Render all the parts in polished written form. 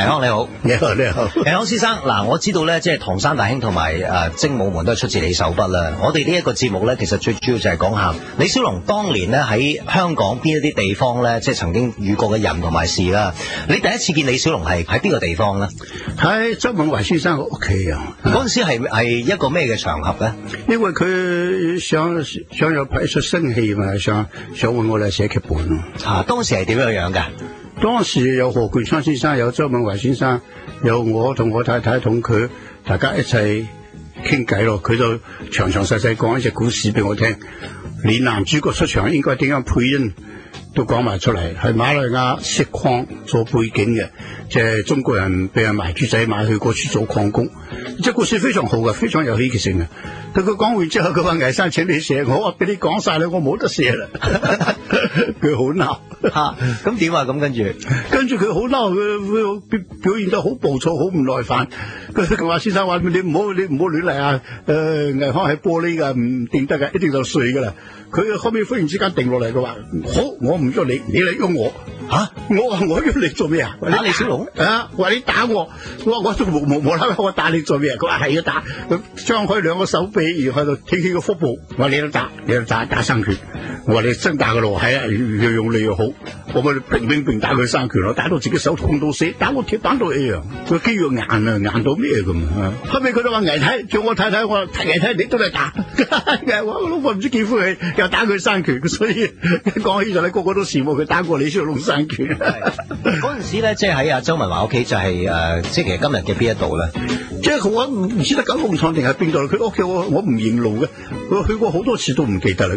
康你好，你好，你好。倪匡先生，嗱，我知道咧，即係唐山大兄同埋精武門都係出自你手筆啦。我哋呢一個節目咧，其實最主要就係講下李小龍當年咧喺香港邊一啲地方咧，即係曾經遇過嘅人同埋事啦。你第一次見李小龍係喺邊個地方咧？喺周文懷先生個屋企啊。嗰陣時係一個咩嘅場合咧？因為佢想有拍一出新戲嘛，想揾我嚟寫劇本咯。當時係點樣㗎？當時有何冠昌先生，有周文懷先生，有我同我太太同佢，大家一齊傾偈咯。佢就詳詳細細講一隻故事俾我聽，連男主角出場應該點樣配音都講埋出嚟，係馬來亞石礦做背景嘅，即係中國人俾人賣豬仔賣去過處做礦工。即係故事非常好嘅，非常有戲劇性嘅。但佢講完之後，佢話魏生請你寫，我話俾你講晒啦，我冇得寫啦。佢好鬧。咁點啊？咁跟住佢好嬲，佢表現得好暴躁，好唔耐煩。佢話先生話你唔好亂嚟啊！倪匡係玻璃㗎，唔定得㗎，一定就碎㗎啦。佢後尾忽然之間定落嚟，佢話好，我唔喐你，你嚟喐我。我話我喐你做咩啊？打李小龍話你打我，我仲無啦啦，我打你做咩啊？佢話係要打，佢張開兩個手臂，然後喺度挺起個腹部，我話你都打生拳。我話你真打㗎咯，係啊，越用力越好。我咪拼打佢生拳咯，打到自己手痛到死，打到鐵板到一樣，個肌肉硬啊，硬到咩咁啊！後尾佢都話倪太，叫我太太，我話倪太你都嚟打，我老婆唔知幾歡喜，又打佢生拳，所以講起上嚟個個都羨慕佢打過李小龍生拳。嗰陣時咧，即係喺阿周文華屋企就係即係其實今日嘅邊一度咧？即係我唔知得九龍廠定係邊度，佢屋企我唔認路嘅，我去過好多次都唔記得啦。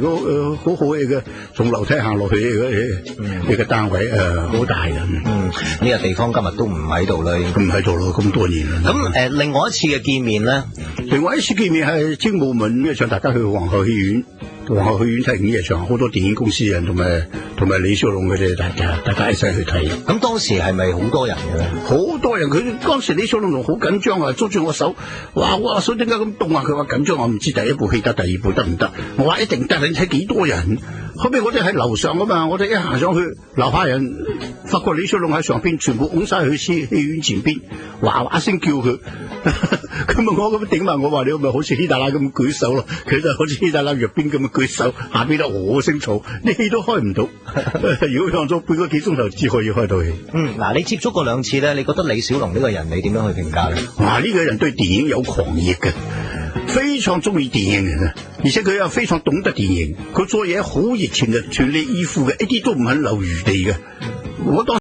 好好嘅，從樓梯行落去呢個單位好大嘅。呢個地方今日都唔喺度啦，唔喺度咯，咁多年啦。咁另外一次嘅見面咧，另外一次見面係精武門夜場，大家去皇后戲院。皇后戲院睇午夜場，好多電影公司人同埋李小龍佢哋大家一齊去睇。咁當時係咪好多人嘅咧？好多人，佢當時李小龍仲好緊張啊，捉住我手，哇！我手點解咁凍啊？佢話緊張，我唔知第一部戲得，第二部得唔得？我話一定得，你睇幾多人？後尾我哋喺樓上啊嘛，我哋一行上去，樓下人發覺李小龍喺上邊，全部拱晒去戲院前邊，哇哇聲叫佢。佢問我咁頂埋，我話你咪好似希特拉咁舉手咯，佢就好似希特拉入邊咁舉手，下邊都我聲嘈，啲戲都開唔到。如果用咗半個幾鐘頭至可以開到戲。嗱，你接觸過兩次咧，你覺得李小龍呢個人你點樣去評價咧？呢個人對電影有狂熱嘅，非常中意電影嘅，而且佢又非常懂得電影，佢做嘢好熱情嘅，全力以赴嘅，一啲都唔肯留餘地嘅。我當